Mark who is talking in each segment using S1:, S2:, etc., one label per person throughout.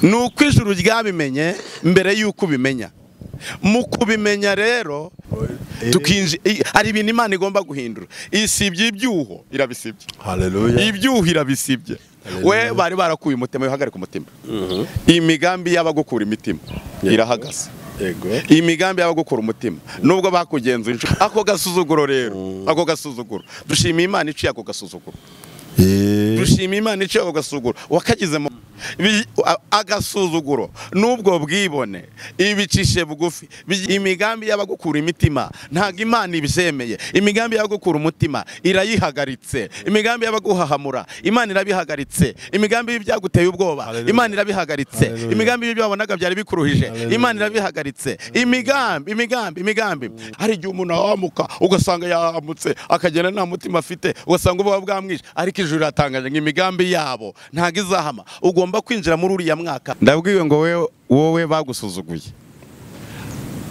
S1: nuko ijuru ryabimenye mbere yuko ubimenya. Mu kubimenya rero hari ibintu Imana igomba guhindura. Isibye ibyuho irabisibye.
S2: Haleluya.
S1: Ibyuho irabisibye. We bari barakuye umutima wihagarika umutima. Imigambi y'abagukura imitima irahagaze.
S2: Yego.
S1: Imigambi y'abagukura umutima nubwo bakugenzura inshuro. Ako gasuzuguro rero, ako gasuzuguro. Dushimiye Imana iciye ako gasuzuguro. Dushimiye Imana iciye ako gasuzuguro. Wakagize agasuzuguro nubwo bwibone ibicishe bugufi. Imigambi y'abagukura imitima ntago Imana ibisemeye. Imigambi y'abagukura umutima irayihagaritse. Imigambi y'abaguhahamura Imana irabihagaritse. Imigambi y'ibyaguteye ubwoba Imana irabihagaritse. Imigambi y'ibyo wabonaga byari bikuruhije Imana irabihagaritse. Imigambi hari igihe umuntu ahamuka ugasanga yahamutse akagenda nta mutima afite ugasanga ububa bwamwishe, ariko ijuru ratangaje nk'imigambi yabo ntago izahama. Ugomba kwinjira muri uriya mwaka. Ndabwiwe ngo wowe bagusuzuguye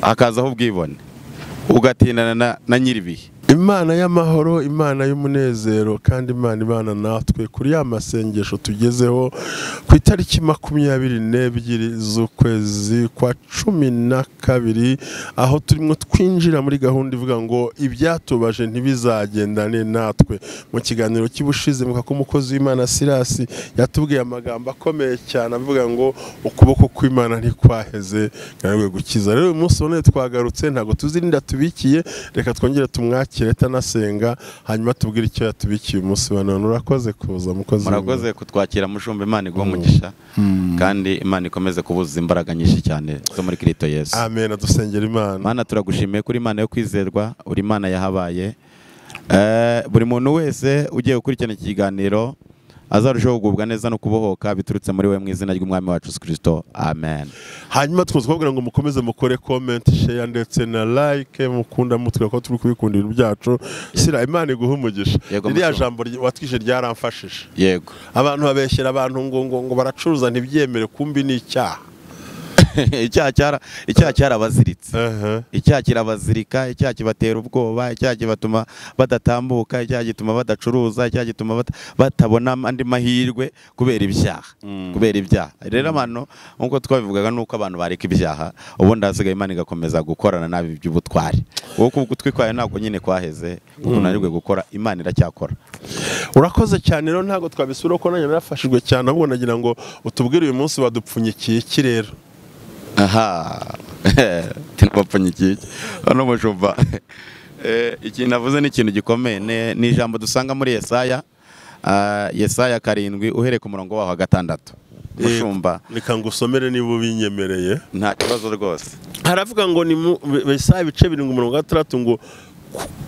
S1: hakazaho ubwibone ugatindana na nyiribihe.
S2: Imana y'amahoro, Imana y'umunezero, kandi Imana ibana natwe kuri ya masengesho tugezeho ku itariki 22 z'ukwezi kwa 12, aho turimo twinjira muri gahunda ivuga ngo ibyatubaje ntibizagendane natwe. Mu kiganiro cy'ubushize muka ko umukozi w'Imana Sirasi yatubwiye amagambo akomeye cyane avuga ngo ukuboko kw'Imana ntikwaheze kandi gukiza. Rero uyu munsi none twagarutse, ntago tuzirinda tubikiye, reka twongere tumwakire nasenga hanyuma tubwire icyo yatubikiye umunsi wa none. Urakoze kuza mukozi.
S1: Murakoze kutwakira mushumba. Imana iguhe umugisha kandi Imana ikomeze kubuza imbaraga nyinshi cyane zo muri Kristo Yesu.
S2: Amen. Dusengera Imana.
S1: Mana turagushimiye kuri Imana yo kwizerwa, uri Imana yahabaye. Buri muntu wese ugiye gukurikirana iki kiganiro azarushaho kugubwa neza no kubohoka biturutse muri we mu izina ry'umwami wacu Yesu Kristo. Amen.
S2: Hanyuma twakubwira ngo mukomeze mukore comment, share ndetse na like, mukunda mutwe ko turi kubikundira byacu. Sira Imana iguhe umugisha. Iriya jambo watwije ryaramfashije.
S1: Yego.
S2: Abantu babeshyera abantu ngo baracuruza ntibyemere, kumbi ni icyaha.
S1: Icyaha cyarabaziritse. Icyaha kirabazirika, icyaha kibatera ubwoba, icyaha kibatuma badatambuka, icyaha gituma badacuruza, icyaha gituma batabona andi mahirwe kubera ibyaha. Rero abantu nkuko twabivugaga nuko abantu bareka ibyaha, ubundi hasigaye Imana igakomeza gukorana nabi by'ubutwari. Wowe kutwikwaye ntabwo nyine kwaheze kuko narirwe gukora, Imana iracyakora.
S2: Urakoze cyane. Rero ntabwo twabisura ko nanjye narafashijwe cyane, ahubwo nagira ngo utubwire uyu munsi wadupfunyikiye iki rero.
S1: Tinabapfunyikiye hano mushumba. Ikintu navuze ni ikintu gikomeye, ni ijambo dusanga muri Yesaya 7 uhereye ku murongo waho 6. Mushumba
S2: reka ngusomere niba ubinyemereye.
S1: Nta kibazo rwose.
S2: Haravuga ngo ni Yesaya 7:6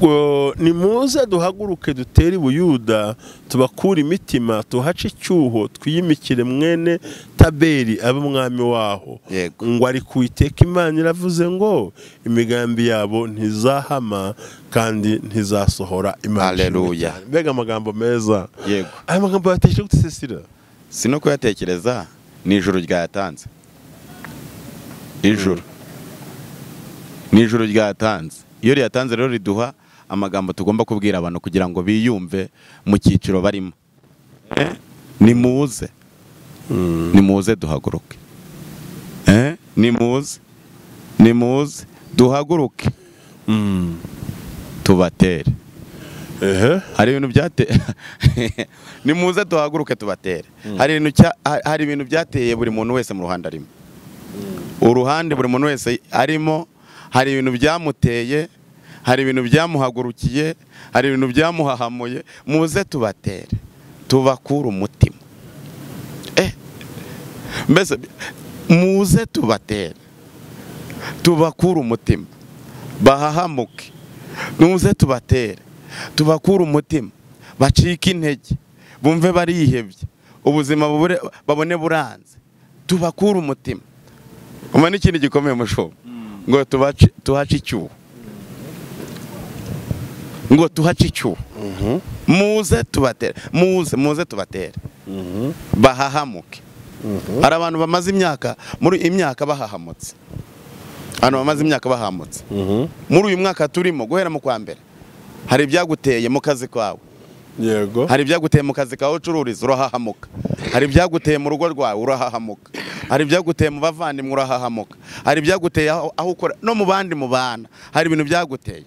S2: ngo nimuze duhaguruke dutere Buyuda tubakura imitima tuhace icyuho twiyimikire mwene Taberi abe umwami waho. Ngo ari kuiteka Imana iravuze ngo imigambi yabo ntizahama kandi ntizasohora. Imana.
S1: Haleluya.
S2: Mbega amagambo meza.
S1: Yego.
S2: Aya magambo yatekereje gute Sesira?
S1: Sino ko yatekereza, ni ijuru ryayatanze. Ijuru ryayatanze. Iyo riyatanze rero riduha amagambo tugomba kubwira abantu kugira ngo biyumve mu cyiciro barimo. Nimuze duhaguruke. Nimuze duhaguruke tubatere. Hari ibintu byateye nimuze duhaguruke tubatere. Hari ibintu byateye buri muntu wese mu ruhande arimo. Uruhande buri muntu wese arimo, hari ibintu byamuteye, hari ibintu byamuhagurukiye, hari ibintu byamuhahamuye. Muze tubatere, tubakura umutima. Mbese muze tubatere, tubakura umutima, bahahamuke. Muze tubatere, tubakura umutima, bacika intege, bumve barihebye, ubuzima babone buranze. Tubakura umutima. Umva n'ikindi gikomeye mushumba, ngo tuhace icyuho. Ngo tuhace icyuho. Muze tubatere, muze tubatere, bahahamuke. Hari abantu bamaze imyaka bahahamutse. Abantu bamaze imyaka bahamutse. Muri uyu mwaka turimo guhera mu kwa mbere, hari ibyaguteye mu kazi kwawe.
S2: Yego.
S1: Hari ibyaguteye mu kazi kawe ucururiza urahahamuka. Hari ibyaguteye mu rugo rwawe urahahamuka. hari ibyaguteye mu bavandimwe urahahamuka, hari ibyaguteye aho ukora no mu bandi mu bana, hari ibintu byaguteye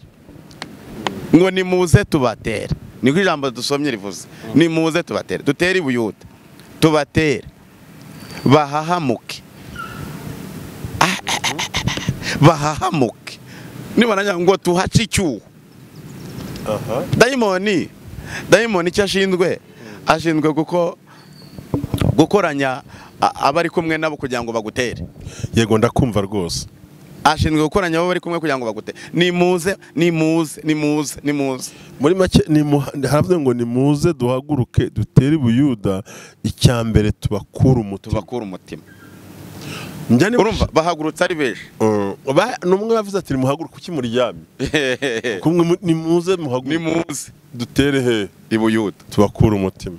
S1: ngo nimuze tubatere, niko ijambo dusomye rivuze, nimuze tubatere, dutere ibuyuda, tubatere bahahamuke, bahahamuke, niba ngo tuhace icyuho. Dayimoni icyo ashinzwe gukoranya abari kumwe nabo kugira ngo bagutere.
S2: Yego ndakumva rwose.
S1: Ashinzwe gukoranya abo bari kumwe kugira ngo bagutere. Nimuze.
S2: Muri make haravuze ngo nimuze duhaguruke dutere ibuyuda, icyambere tubakura umutima.
S1: Urumva bahagurutse ari benshi.
S2: Numwe yavuze ati muhaguruke kuki muryamye. Kumwe nimuze muhaguruke. Nimuze dutere he
S1: ibuyuda
S2: tubakura umutima.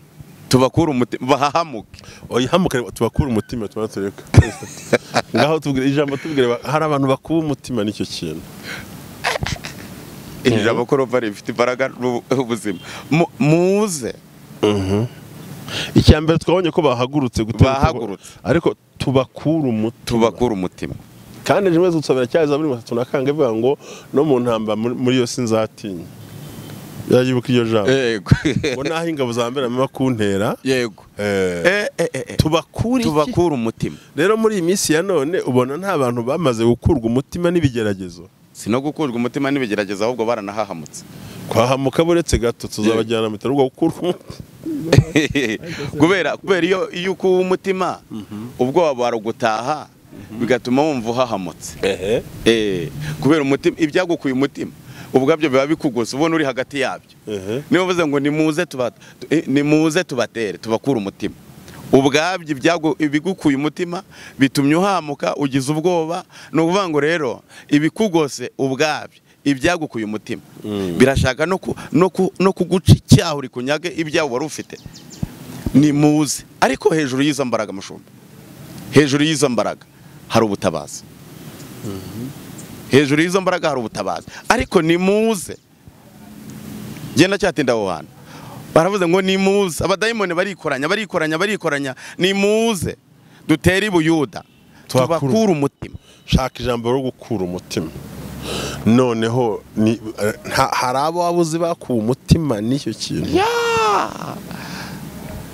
S1: Bahahamuke.
S2: Oyihamuke tubakura umutima tubatereka. Ngaho tubwire ijambo, tubwire hari abantu bakuba umutima n'icyo kintu.
S1: Ijambo ko rova rifite imbaraga n'ubuzima. Muze.
S2: Icyambere twabonye ko bahagurutse ariko tubakura umutima. Kandi rimwe dusabira cyaza muri 3 bivuga ngo no mu ntamba muri yo sinzatinya. Yayibuka iyo jambo.
S1: Yego.
S2: Ngo naho ingabo zambera mama kuntera.
S1: Yego.
S2: Tubakura umutima. Rero muri iyi minsi ya none ubona nta bantu bamaze gukurwa umutima n'ibigeragezo.
S1: Sino gukurwa umutima n'ibigeragezo ahubwo baranahahamutse.
S2: Kwahamuka buretse gato tuzabajyana mu tarugwa gukurwa.
S1: Kubera iyo ukuba umutima ubwo barugutaha bigatuma wumva uhahamutse. Kubera umutima ibyagukuye umutima ubwabyo biba bikugose ubona uri hagati yabyo. Niyo bavuze ngo nimuze tubatere tubakura umutima. Ubwabyo ibigukuye umutima bitumye uhamuka ugize ubwoba. No kuvuga ngo rero ibikugose ubwabyo ibyagukuye umutima birashaka no kuguca icyaho uri kunyage ibyawo wari ufite. Nimuze ariko hejuru y'izo mbaraga mushumba, hejuru y'izo mbaraga hari ubutabazi. Hejuru y'izo mbaraga hari ubutabazi ariko nimuze. Genda cyatinda aho hantu baravuze ngo nimuze, abadayimoni barikoranya nimuze dutere ibuyuda tubakura umutima.
S2: Shaka ijambo ro gukura umutima. Noneho hari abo wabuze bakuba umutima n'icyo kintu.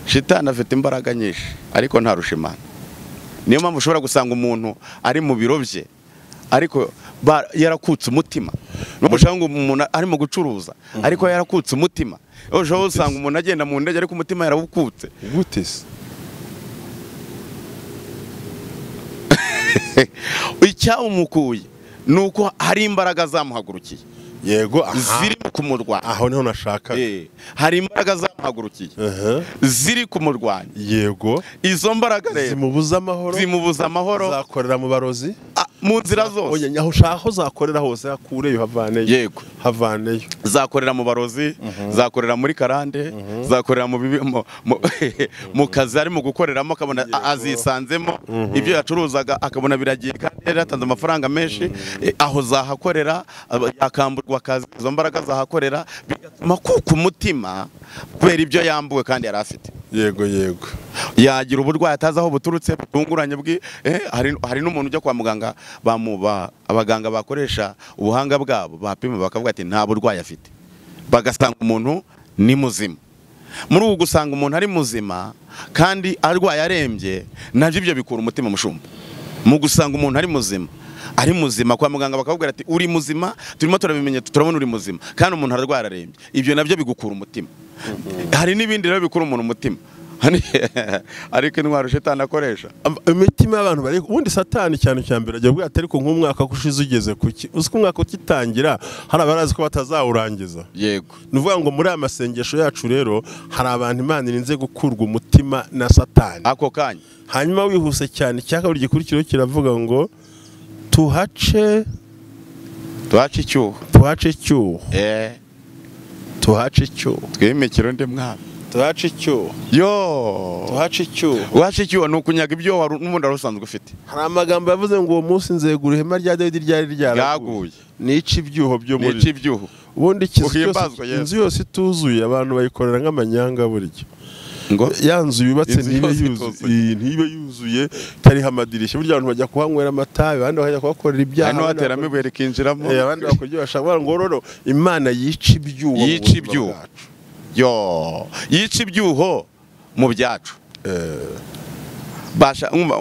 S1: Shitani afite imbaraga nyinshi ariko ntarusha Imana. Niyo mpamvu ushobora gusanga umuntu ari mu biro bye ariko yarakutse umutima. N'umushaka ngo umuntu ari mu gucuruza ariko yarakutse umutima. Ushobora gusanga umuntu agenda mu ndege ariko umutima yarawukutse.
S2: Gute se?
S1: Icyawumukuye nuko hari imbaraga zamuhagurukiye.
S2: Yego,
S1: ziri kumurwanya.
S2: Aho niho nashaka.
S1: Hari imbaraga zamuhagurukiye ziri kumurwanya.
S2: Yego,
S1: izo mbaraga rero
S2: zimubuza amahoro zakorera mu barozi
S1: mu nzira zose.
S2: Oya aho ushaka zakorera hose hakureyo havaneyo.
S1: Yego,
S2: havaneyo.
S1: Zakorera mu barozi, zakorera muri karande, zakorera mu kazi ari mu gukoreramo akabona azisanzemo ibyo yacuruzaga akabona biragiye kandi yaratanze amafaranga menshi. Aho zahakorera yakamburwa akazi, izo mbaraga zahakorera bigatuma kuko umutima kubera ibyo yambuwe kandi yari afite.
S2: Yego,
S1: yagira uburwayi atazi aho buturutse butunguranye hari n'umuntu ujya kwa muganga abaganga bakoresha ubuhanga bwabo bapima bakavuga ati nta burwayi afite, bagasanga umuntu ni muzima. Muri ubu gusanga umuntu ari muzima kandi arwaye arembye nabyo ibyo bikura umutima mushumba. Mu gusanga umuntu ari muzima kwa muganga bakabwira ati uri muzima, turimo turabimenye turabona uri muzima kandi umuntu ararwara arembye, ibyo nabyo bigukura umutima. Hari n'ibindi rero bikura umuntu umutima ariko intwaro Shitani akoresha
S2: imitima y'abantu bari ubundi Satani cyane cyambere agiye bwa atari ko nk'umwaka kushize ugeze kuki uzi ko umwaka ukitangira hari abarazi ko batazawurangiza.
S1: Yego,
S2: nuvuga ngo muri amasengesho yacu rero hari abantu Imana irinze gukurwa umutima na Satani
S1: ako kanya.
S2: Hanyuma wihuse cyane cyakaburi gikurikiro kiravuga ngo tuhace
S1: icyuho twimikiro ndi mwana
S2: tuhace icyuho
S1: ni ukunyaga ibyo wari n'ubundi usanzwe ufite.
S2: Hari amagambo yavuze ngo uwo munsi nzegura ihema rya Dawidi ryari ryaraguye nica ibyuho byo muri
S1: ibyuho.
S2: Ubundi inzu yose ituzuye abantu bayikorera nk'amanyanga buryo. ya nzu yubatse ntibe yuzuye itariho amadirishya, burya abantu bajya kuhanywera amatabi, abandi bakajya kuhakorera ibyaha,
S1: hano hateramo ibuye rikinjiramo,
S2: abandi bakora ibyo bashaka. Ngo rero Imana yica ibyuho,
S1: yica ibyuho mu byacu.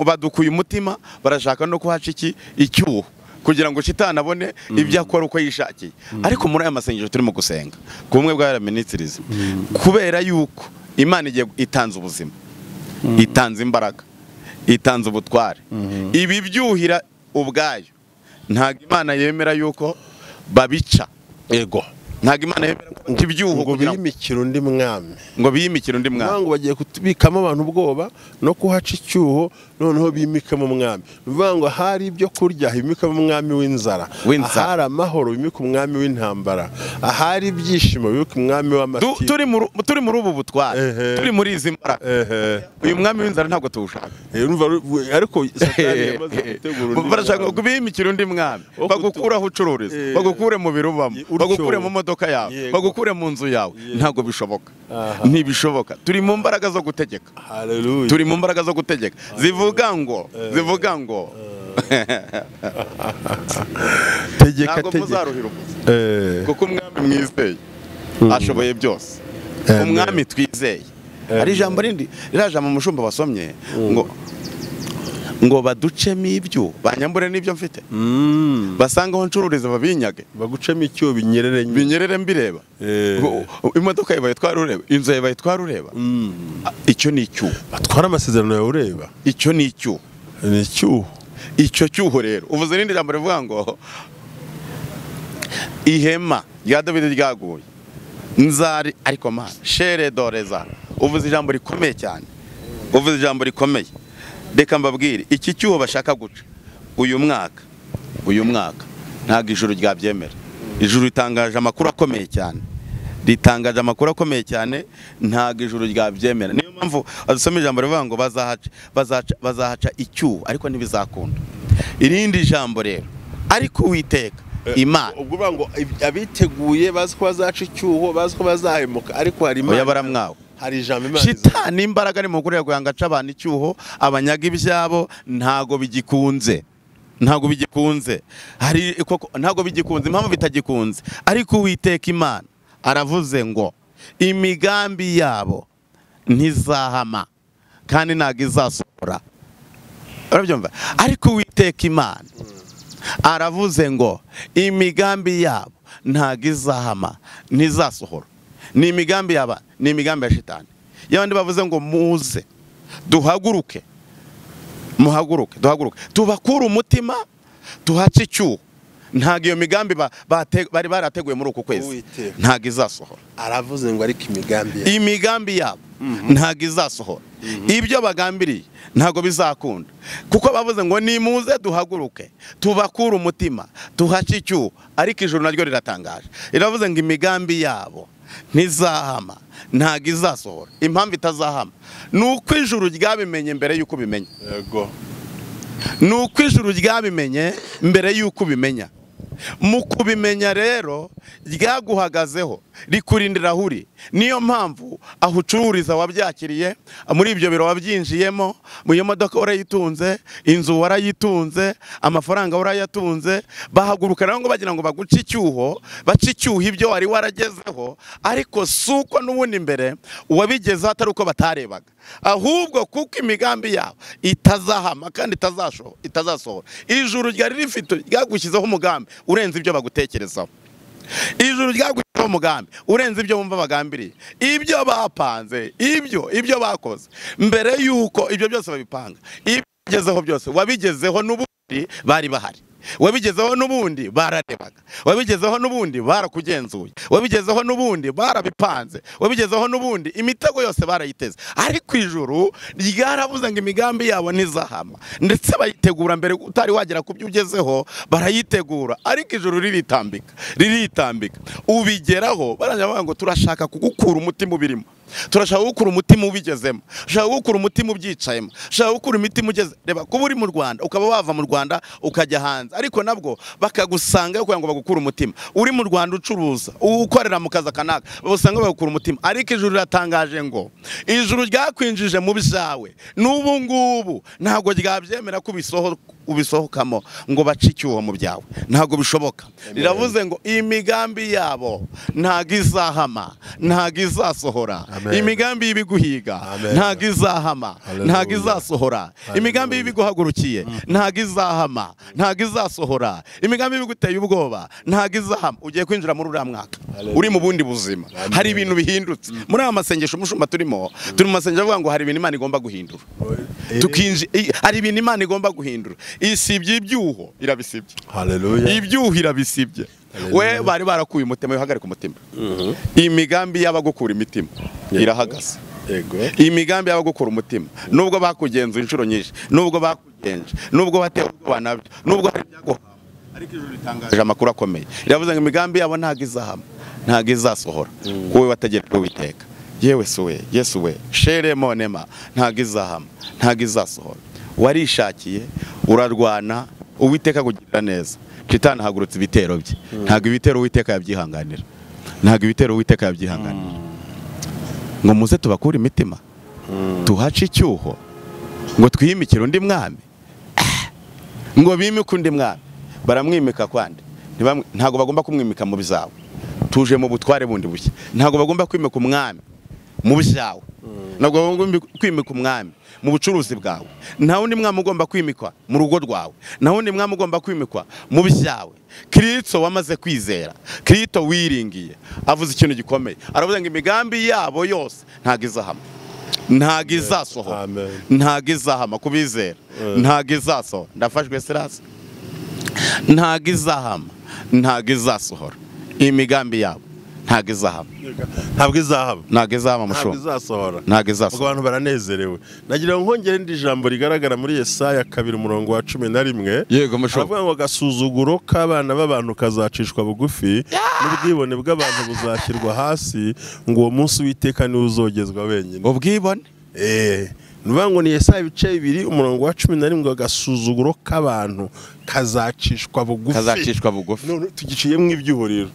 S1: Badukuye umutima, barashaka no kuhaca icyuho kugira ngo shitani abone ibyo akora uko yishakiye. Ariko muri aya masengesho turimo gusenga ku bumwe bwa Remit, kubera yuko Imana igiye itanze ubuzima, itanze imbaraga, itanze ubutware, ibi byuhira ubwayo ntabwo Imana yemera yuko babica. Ego, ntabwo Imana yemera ko ibyuho
S2: ngo biyimikira undi mwami,
S1: ngo
S2: bagiye kubikamo abantu ubwoba no kuhaca icyuho, noneho bimikamo umwami. Bivuga ngo hari ibyo kurya bimikamo umwami w'inzara, ahari amahoro bimika umwami w'intambara, ahari ibyishimo bimika umwami w'amatiku.
S1: Turi muri ubu butware, turi muri izi mbaraga, uyu mwami w'inzara ntabwo tuwushaka.
S2: Ariko Satani yamaze gutegura undi,
S1: barashaka kubimikira undi mwami, bagukuraho ucururiza, bagukure mu biro ubamo, bagukure mu modoka yawe, bagukure mu nzu yawe. Ntabwo bishoboka, ntibishoboka. Turi mu mbaraga zo gutegeka, turi mu mbaraga zo gutegeka zivuga ngo
S2: tegeka
S1: ntabwo muzaruhira ubusa, kuko umwami mwizeye ashoboye byose. Umwami twizeye. Hari ijambo rindi riraje mu mushumba basomye ngo baducemo ibyo, banyambure n'ibyo mfite, basangaho ncururiza babinyage,
S2: bagucemo icyo binyerere mbireba,
S1: imodoka yawe bayitwara ureba, inzu yawe bayitwara ureba. Icyo ni icyuho.
S2: Batwara amasezerano yawe ureba.
S1: Icyo ni icyuho.
S2: Ni icyuho.
S1: Icyo cyuho rero uvuze n'indi jambo rivuga ngo ihema rya Dawidi ryaguye, nzari ariko Mana shere doreza. Uvuze ijambo rikomeye cyane, uvuze ijambo rikomeye. Reka mbabwire, iki cyuho bashaka guca uyu mwaka ntabwo ijuru ryabyemera. Ijuru ritangaje amakuru akomeye cyane, ntabwo ijuru ryabyemera. Niyo mpamvu adusoma ijambo rivuga ngo bazahaca icyuho ariko ntibizakunda. Irindi jambo rero, ariko Uwiteka Imana,
S2: ubwo uvuga ngo abiteguye bazi ko bazaca icyuho, bazi ko bazahemuka, ariko hari Imana
S1: baramwawe.
S2: Hari ijambo Imana
S1: shitani imbaraga ari mu kurega ngo aca abantu icyuho, abanyaga ibyabo, ntago bigikunze. Ntago bigikunze. Impamvu bitagikunze, ariko Uwiteka Imana aravuze ngo imigambi yabo ntizahama kandi ntago izasohora. Urabyumva? Ariko Uwiteka Imana aravuze ngo imigambi yabo ntago izahama ntizasohora. Ni imigambi ya shitani. Yabandi bavuze ngo muze duhaguruke, tubakure umutima, tuhace icyuho. Ntago iyo migambi bari barateguye muri uku kwezi ntago izasohora.
S2: Aravuze ngo ariko
S1: imigambi yabo ntago izasohora. Ibyo bagambiriye ntago bizakunda, kuko bavuze ngo nimuze duhaguruke, tubakure umutima, tuhace icyuho. Ariko ijuru naryo riratangaje, iravuze ngo imigambi yabo ntizahama ntago izasohora. Impamvu itazahama nuko ijuru ryabimenye mbere yuko ubimenya.
S2: Yego,
S1: nuko ijuru ryabimenye mbere yuko ubimenya. Mu kubimenya rero ryaguhagazeho, rikurindira aho uri. Niyo mpamvu aho ucururiza wabyakiriye, muri ibyo biro wabyinjiyemo, mu iyo modoka warayitunze, inzu warayitunze, amafaranga warayatunze. Bahaguruka rero ngo bagira ngo baguce icyuho, bace icyuho ibyo wari waragezeho, ariko suko n'ubundi imbere uwabigezeho atari uko batarebaga, ahubwo kuko imigambi yabo itazahama kandi itazasohora. Ijuru ryari rifite ryagushyizeho umugambi urenze ibyo bagutekerezaho. Ijuru ryagushyizeho umugambi urenze ibyo bumva bagambiriye, ibyo bapanze, ibyo bakoze mbere yuko ibyo byose babipanga. Ibyo wagezeho byose wabigezeho n'ubundi bari bahari, wabigezeho n'ubundi bararebaga, wabigezeho n'ubundi barakugenzuye, wabigezeho n'ubundi barabipanze, wabigezeho n'ubundi imitego yose barayiteze. Ariko ijuru ryaravuze ngo imigambi yabo ntizahama, ndetse bayitegura mbere utari wagera ku byo ugezeho, barayitegura. Ariko ijuru riritambika ubigeraho, barangira ngo turashaka kugukura umutima ubirimo, turashaka gukura umutima ubigezemo, turashaka gukura umutima ubyicayemo, turashaka gukura imitima ugeze. Reba kuba uri mu Rwanda ukaba wava mu Rwanda ukajya hanze, ariko nabwo bakagusanga kugira ngo bagukure umutima. Uri mu Rwanda ucuruza, ukorera mu kazi kanaka, bagusanga bagukura umutima. Ariko ijuru riratangaje ngo ijuru ryakwinjije mu byawe n'ubu ngubu ntabwo ryabyemera ko ubisohokamo ngo bace icyuho mu byawe, ntabwo bishoboka. Riravuze ngo imigambi yabo ntabwo izahama, ntabwo izasohora. Imigambi y'ibiguhiga ntabwo izahama, ntabwo izasohora. Imigambi y'ibiguhagurukiye ntabwo izahama, ntabwo izasohora. Imigambi y'ibiguteye ubwoba ntabwo izahama. Ugiye kwinjira muri uriya mwaka uri mu bundi buzima, hari ibintu bihindutse. Muri aya masengesho mushumba turi mu masengesho avuga ngo hari ibintu Imana igomba guhindura. Hari ibintu Imana igomba guhindura. Isibye ibyuho irabisibye. Haleluya. Ibyuho irabisibye. We bari barakuye umutima, wihagarika umutima. Imigambi y'abagukura imitima irahagaze. Yego. Imigambi y'abagukura umutima nubwo bakugenza inshuro nyinshi, nubwo bakugenje, nubwo batewe ubwoba nabyo, nubwo hari byaguhama, ariko ijuru ritangaje amakuru akomeye. Iravuze ngo imigambi yabo ntabwo izahama, ntabwo izasohora. Wowe wategereje Uwiteka, yewe suwe, Yesu we, shere monema, ntabwo izahama, ntabwo izasohora. Warishakiye, urarwana, Uwiteka kugirira neza. Shitani hagurutse ibitero bye. Ntabwo ibitero Uwiteka yabyihanganira. Ntabwo ibitero Uwiteka yabyihanganira. Ngo muze tubakure imitima, tuhace icyuho, ngo twiyimikire undi mwami. Ngo bimike undi mwami. Baramwimika kwande. Ntabwo bagomba kumwimika mu bizawe. Tuje mu butware bundi bushya. Ntabwo bagomba kwimika umwami mu byawe. Ntabwo bagomba kwimika umwami mu bucuruzi bwawe. Nta wundi mwami ugomba kwimikwa mu rugo rwawe. Nta wundi mwami ugomba kwimikwa mu byawe. Kristo wamaze kwizera, Kristo wiringiye, avuze ikintu gikomeye. Aravuze ngo imigambi yabo yose ntabwo izahama, ntabwo izasohora, ntabwo izahama kubizera, ntabwo izasohora. Ndafashwe sirasi. Ntabwo izahama, ntabwo izasohora. Imigambi yabo ntabwo izahama,
S2: ntabwo izahama,
S1: ntabwo izahama
S2: ntabwo izasohora,
S1: ntabwo izasohora.
S2: Abantu baranezerewe. Nagira ngo nkongere indi jambo rigaragara muri Yesaya 2:11.
S1: Yego musho.
S2: Avuga ngo agasuzuguro k'abana b'abantu kazacishwa bugufi, n'ubwibone bw'abantu buzashyirwa hasi, ngo uwo munsi w'iteka niwe uzogezwa wenyine.
S1: Ubwibone?
S2: Nuvuga ngo ni Yesaya 2:11, agasuzuguro k'abantu kazacishwa bugufi.
S1: Kazacishwa bugufi.
S2: None tugiciyemo ibyuhuriro.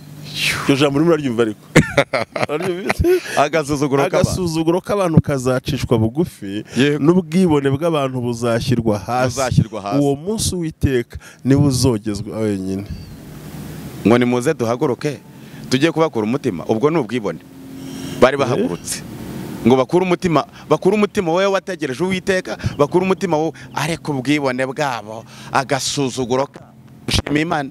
S2: Iyo jambo rimwe ryumva ariko. Agasuzuguro k'abantu kazacishwa bugufi, n'ubwibone bw'abantu buzashyirwa hasi. Uwo munsi w'iteka niwe uzogezwa wenyine.
S1: Ngo ni muze duhaguruke tugiye kubakura umutima. Ubwo ni ubwibone bari bahagurutse ngo bakura umutima wowe wategereje Uwiteka, bakura umutima wowe, ariko ubwibone bwabo, agasuzuguro Tugushimiye Imana.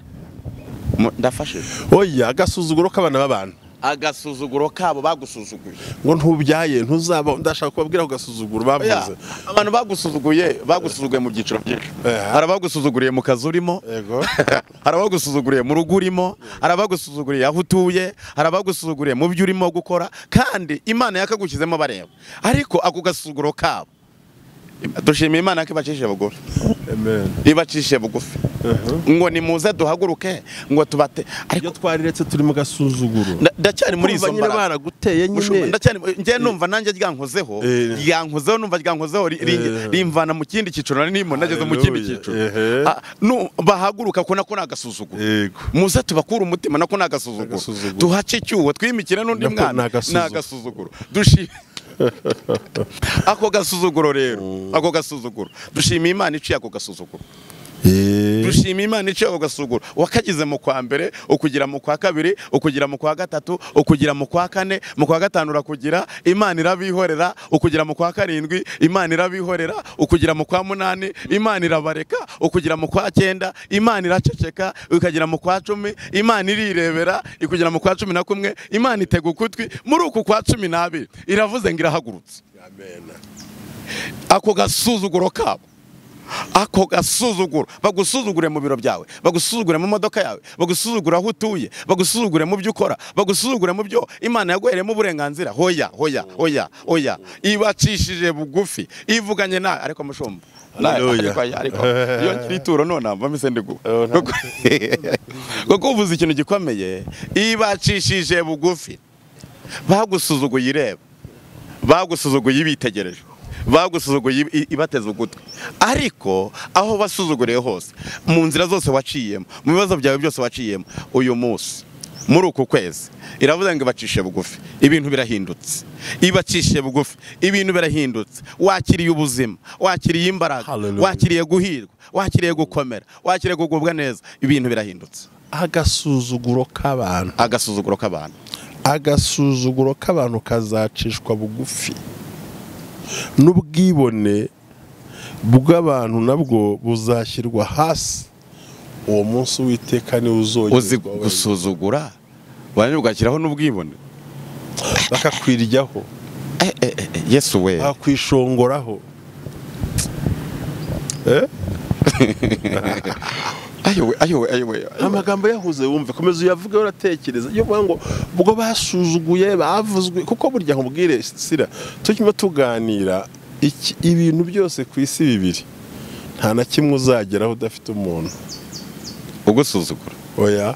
S1: Ndafashije.
S2: Oya, agasuzuguro k'abana b'abantu.
S1: Agasuzuguro kabo bagusuzuguye.
S2: Ngo ntubyaye, ntuzaba. Ndashaka kubabwira agasuzuguro bavuze.
S1: Abantu bagusuzuguye mu byiciro byinshi. Hari abagusuzuguriye mu kazi urimo, hari abagusuzuguriye mu rugo urimo, hari abagusuzuguriye aho utuye, hari abagusuzuguriye mu byo urimo gukora, kandi Imana yakagushyizemo bareba. Ariko ako gasuzuguro kabo, dushimiye Imana ko ibacishije bugufi. Amen. Ibacishije bugufi. Ngo ni muze duhaguruke ngo tubate. Ariko
S2: twariretse turi mu gasuzuguro.
S1: Ndacyari muri izo mbaraga.
S2: Baraguteye nyine.
S1: Ndacyari ngiye numva nanjye ryankozeho numva ryankozeho rimvana mu kindi cyiciro nimo nageze mu kindi cyiciro. Bahaguruka ko nako nagasuzuguro. Muze tubakura umutima nako nagasuzuguro. Tuhace icyuho twimikira n'undi mwana nagasuzuguro. Ako gasuzuguro rero, ako gasuzuguro dushimiye Imana iciye ako gasuzuguro. Dushimiye Imana iciye ako gasuzuguro. Wakagize mu kwa mbere, ukugira mu kwa kabiri, ukugira mu kwa gatatu, ukugira mu kwa kane, mu kwa gatanu urakugira, Imana irabihorera, ukugira mu kwa karindwi, Imana irabihorera, ukugira mu kwa munani, Imana irabareka, ukugira mu kwa 9, Imana iraceceka, ukagira mu kwa 10, Imana irirebera, ikugira mu kwa 11, Imana itega ukutwi, muri uku kwa 12 iravuze ngo irahagurutse. Amen. Ako gasuzuguro kabo, ako gasuzuguro, bagusuzugure mu biro byawe, bagusuzugure mu modoka yawe, bagusuzugure aho utuye, bagusuzugure mu byo ukora, bagusuzugure mu byo Imana yaguhereyemo uburenganzira. Hoya ibacishije bugufi, ivuganye nawe. Ariko mushumba, ariko iyo nkiri ituro none mva mise ndigu kuko uvuze ikintu gikomeye. Ibacishije bugufi, bagusuzuguye ireba, bagusuzuguye ibitegereje, bagusuzuguye ibateze ugutwi, ariko aho basuzuguriye hose, mu nzira zose waciyemo, mu bibazo byawe byose waciyemo, uyu munsi muri uku kwezi iravuze ngo ibacishe bugufi, ibintu birahindutse. Ibacishe bugufi, ibintu birahindutse. Wakiriye ubuzima, wakiriye imbaraga, wakiriye guhirwa, wakiriye gukomera, wakiriye kugubwa neza, ibintu birahindutse.
S2: Agasuzuguro k'abantu,
S1: agasuzuguro k'abantu,
S2: agasuzuguro k'abantu kazacishwa bugufi, n'ubwibone bw'abantu nabwo buzashyirwa hasi. Uwo munsi w'iteka ni uzogezwa.
S1: Uzi gusuzugura bane bwakiraho n'ubwibone,
S2: bakakwiryaho,
S1: Yesu we,
S2: bakwishongoraho.
S1: ayowe
S2: amagambo yahuze wumve, komeza uyavuge uratekereza. Iyo ngo ubwo basuzuguye bavuzwe, kuko burya nkubwire sira tukimo tuganira ibintu byose ku isi bibiri, nta na kimwe uzageraho udafite umuntu
S1: ugusuzugura.
S2: Oya,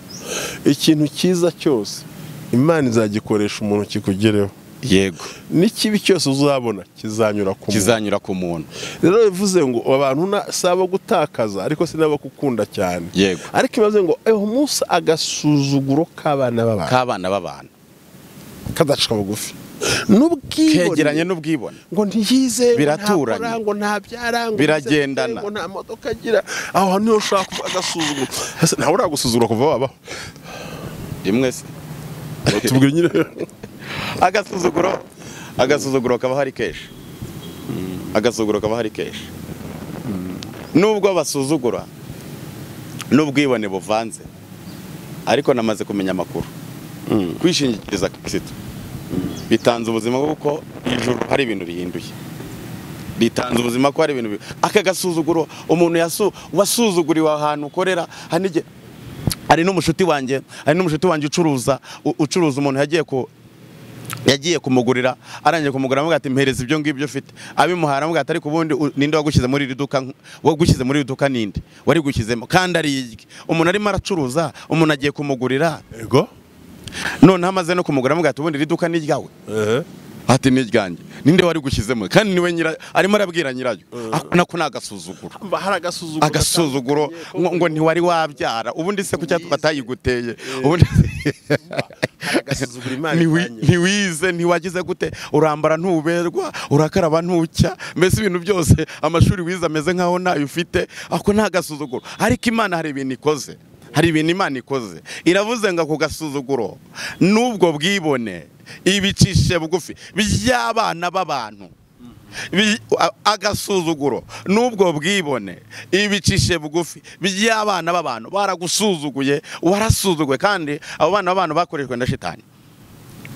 S2: ikintu cyiza cyose Imana izagikoresha umuntu kikugereho.
S1: Yego,
S2: n'ikibi cyose uzabona kizanyura ku muntu. Rero bivuze ngo abantu saba gutakaza, ariko sinaba gukunda cyane.
S1: Yego,
S2: ariko imaze ngo munsi agasuzuguro k'abana
S1: b'abantu
S2: kadacika bugufi, n'ubwibone,
S1: kegeranye n'ubwibone,
S2: ngo ntiyize,
S1: biraturanye,
S2: ngo ntabyara, ngo
S1: biragendana,
S2: ngo nta modoka agira. Aho niho ushaka agasuzuguro. Ntawe uragusuzugura kuva wabaho
S1: rimwe se.
S2: Tubwire nyine
S1: agasuzuguro kaba hari kenshi, agasuzuguro kaba hari kenshi. Nubwo basuzugura n'ubwibone buvanze, ariko namaze kumenya amakuru. Kwishingikiriza Kristo bitanze ubuzima, kuko ijuru hari ibintu bihinduye, bitanze ubuzima ko hari ibintu. Aka gasuzuguro umuntu wasuzuguriwe ahantu ukorera, hanige ari n'umushuti wanjye ucuruza umuntu yagiye kumugurira, arangiye kumugura amuga ati mpereza ibyo ngibyo ufite, abimuhara amuga ati ariko ubundi ninde wagushyize muri iri duka, wagushyize muri iri duka ninde wari gushyizemo, kandi ari yige. Umuntu arimo aracuruza, umuntu agiye kumugurira,
S2: yego,
S1: none hamaze no kumugura amuga ati ubundi iri duka ni ryawe, ati ni ryanjye, ninde wari gushyizemo, kandi niwe arimo arabwira nyirayo. Nako nagasuzuguro, agasuzuguro ngo ntiwari wabyara, ubundi se kucya batayiguteye, ubundi ntiwize, ntiwagize gute, urambara ntuberwa, urakaraba ntucya, mbese ibintu byose amashuri wize ameze nkaho nayo ufite. Ako nagasuzuguro. Ariko Imana hari ibintu ikoze, hari ibintu Imana ikoze, iravuze ngo ako gasuzuguro n'ubwo bwibone ibicishe bugufi by'abana b'abantu. Agasuzuguro n'ubwo bwibone ibicishe bugufi by'abana b'abantu. Baragusuzuguye, warasuzuguye, kandi abo bana b'abantu bakoreshwe na Shitani.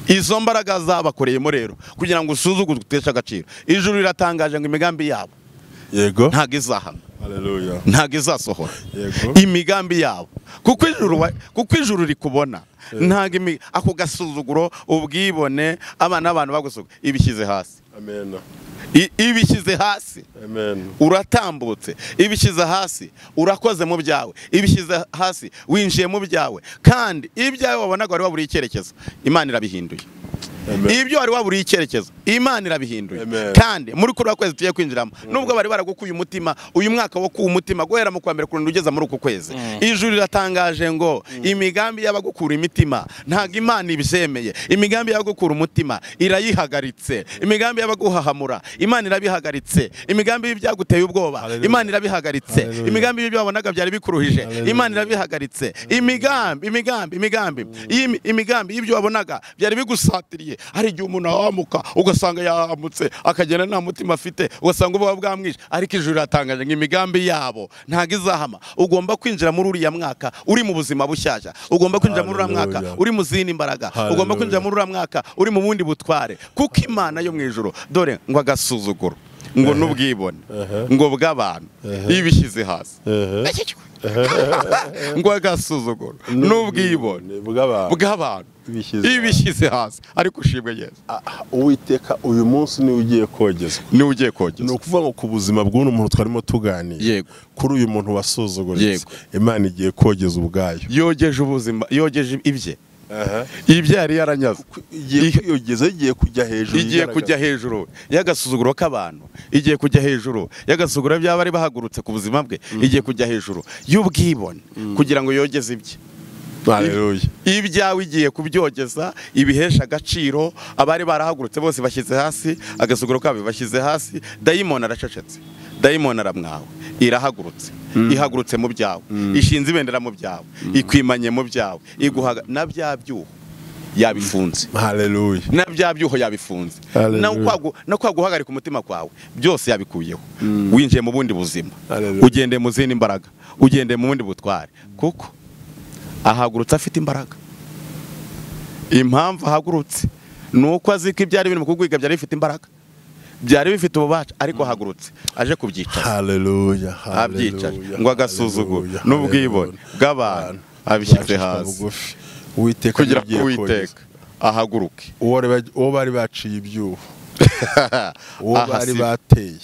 S1: Izo mbaraga zabakoreyemo rero kugira ngo usuzugurwe, uteshe agaciro. Ijuru riratangaje ngo imigambi yabo,
S2: yego,
S1: ntago izahama,
S2: haleluya,
S1: ntago izasohora,
S2: yego,
S1: imigambi yabo, kuko ijuru rikubona. Ntago ako gasuzuguro, ubwibone, abana b'abantu bagusuzuguye, ibishyize hasi.
S2: Amen.
S1: Ibishyize hasi,
S2: amen,
S1: uratambutse. Ibishyize hasi, urakoze mu byawe. Ibishyize hasi, winjiye mu byawe, kandi ibyawe wabonaga wari waburiye icyerekezo, Imana irabihinduye. Ibyo wari waburiye icyerekezo, Imana irabihinduye. Kandi muri kuri kwezi tugiye kwinjiramo, nubwo bari baragukuye umutima, uyu mwaka wo ku umutima guhera mu kwa mbere kurinda ugeza muri uku kwezi, ijuru riratangaje ngo imigambi y'abagukura imitima ntago Imana ibisemeye. Imigambi y'abagukura umutima irayihagaritse. Imigambi y'abaguhahamura, Imana irabihagaritse. Imigambi y'ibyaguteye ubwoba, Imana irabihagaritse. Imigambi y'ibyo wabonaga byari bikuruhije, Imana irabihagaritse. Imigambi y'ibyo wabonaga byari bigusatiriye, hari igihe umuntu ahamuka ugasanga yahamutse, akagenda nta mutima afite, ugasanga ububa bwamwishe. Ariko ijuru riratangaje ngo imigambi yabo ntago izahama. Ugomba kwinjira muri uriya mwaka uri mu buzima bushyashya, ugomba kwinjira muri uriya mwaka uri mu zindi mbaraga, ugomba kwinjira muri uriya mwaka uri mu bundi butware, kuko Imana yo mu ijuru, dore ngo agasuzuguro, ngo n'ubwibone, ngo bw'abantu ibishyize hasi. Ngo agasuzuguro n'ubwibone bw'abantu ibishyize hasi, ariko ushimwe Yesu.
S2: Uwiteka uyu munsi niwe ugiye kogezwa, ni ukuvuga ngo ku buzima bw'uno muntu twarimo tuganira, kuri uyu muntu wasuzuguritse, Imana igiye kogeza ubwayo.
S1: Yogeje ubuzima, yogeje ibye, ibyo yari yaranyaze
S2: igiye kujya hejuru,
S1: igiye kujya hejuru y'agasuzuguro k'abantu, igiye kujya hejuru y'agasuzuguro by'abari bahagurutse ku buzima bwe, igiye kujya hejuru y'ubwibone kugira ngo yogeze ibye. Ibyawe igiye kubyogeza, ibihesha agaciro, abari barahagurutse bose bashyize hasi, agasuzuguro kabo bashyize hasi, dayimoni aracecetse, dayimoni aramwawe, irahagurutse, ihagurutse mu byawe, ishinze ibendera mu byawe, ikwimanye mu byawe, iguha na bya byuho yabifunze.
S2: Haleluya.
S1: Na bya byuho yabifunze, no kwaguhagarika umutima kwawe byose yabikuyeho. Winjiye mu bundi buzima, ugende mu zindi imbaraga, ugende mu bundi butware, kuko ahagurutse afite imbaraga. Impamvu ahagurutse nuko azi ko ibyari biri mu kugwiga byari bifite imbaraga, byari bifite ububasha, ariko ahagurutse aje kubyicaza.
S2: Haleluya.
S1: Abyicaje ngo agasuzuguro n'ubwibone bw'abantu abishyize hasi, kugira ngo Uwiteka ahaguruke.
S2: Uwo bari baciye ibyuho, uwo bari bateye,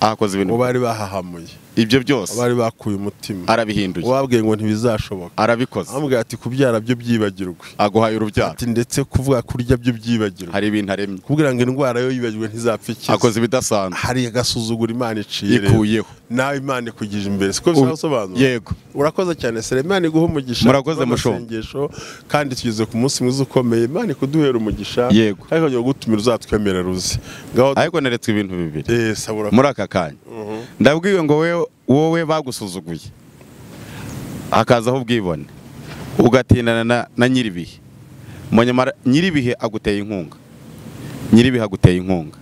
S1: ahakoze ibintu,
S2: uwo bari bahahamuye,
S1: ibyo byose
S2: bari bakuye umutima,
S1: arabihinduye.
S2: Wabwiye ngo ntibizashoboka,
S1: arabikoze.
S2: amubwira ati kubyara byo byibagirwe,
S1: aguhaye urubyaro.
S2: Ati ndetse kuvuga kurya byo byibagirwe,
S1: hari ibintu aremye,
S2: kugira ngo indwara yo yibagirwe ntizapfa ikiza.
S1: akoze ibidasanzwe,
S2: hari agasuzuguro Imana iciye,
S1: ikuyeho.
S2: nawe Imana ikugije imbere, siko bisobanura.
S1: Yego,
S2: urakoze cyane sere, Imana iguhe umugisha.
S1: Murakoze mushongesho,
S2: kandi tugeze ku munsi mwiza ukomeye, Imana ikuduhera umugisha.
S1: Yego,
S2: ariko yo gutumira uzatwemerera uzi.
S1: ariko neretswe ibintu bibiri muri aka kanya. Ndabwiwe ngo wowe bagusuzuguye, hakazaho ubwibone, ugatindana na nyiribihe. Nyiribihe aguteye inkunga, nyiribihe aguteye inkunga.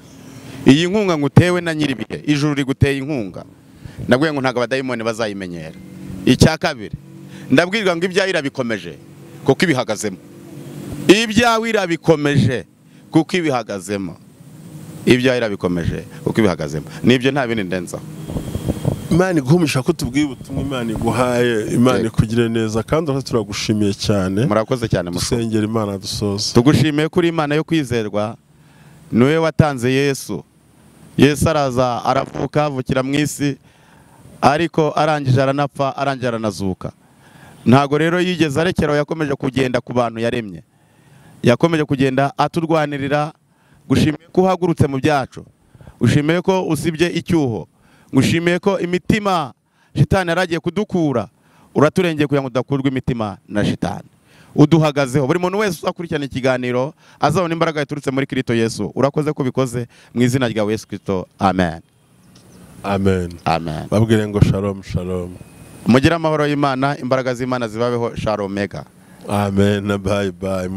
S1: Iyi nkunga ngutewe na nyiribihe, ijuru riguteye inkunga. Ndabwiwe ngo ntabwo abadayimoni bazayimenyera. Icya kabiri, ndabwirwa ngo ibyawe irabikomeje kuko ibihagazemo, ibyawe irabikomeje kuko ibihagazemo, ibyawe irabikomeje kuko ibihagazemo. Nibyo nta bindi ndenzaho.
S2: Imana iguhumisha ko tubwiye ubutumwa Imana iguhaye, Imana ikugire neza, kandi turagushimiye cyane.
S1: Murakoze cyane.
S2: Dusengera Imana dusoza.
S1: Tugushimiye kuri Imana yo kwizerwa, niwe watanze Yesu. Yesu araza aravuka, avukira mu isi, ariko arangije aranapfa, arangije aranazuka. Ntago rero yigeze arekeraho, yakomeje kugenda ku bantu yaremye, yakomeje kugenda aturwanirira. Gushimiye ko uhagurutse mu byacu, ushimiye ko usibye icyuho, ngushimiye ko imitima shitani yaragiye kudukura, uraturengeye kugira ngo udakurwa imitima na shitani. Uduhagazeho, buri muntu wese uzakurikirana ikiganiro azabona imbaraga yaturutse muri Kristo Yesu. Urakoze ko bikoze mu izina rya Yesu Kristo, amen.
S2: Amen.
S1: Amen.
S2: Babwire ngo shalom shalom.
S1: Mugira amahoro y'Imana, imbaraga z'Imana zibabeho. Shalom mega.
S2: Amen. Bye bye.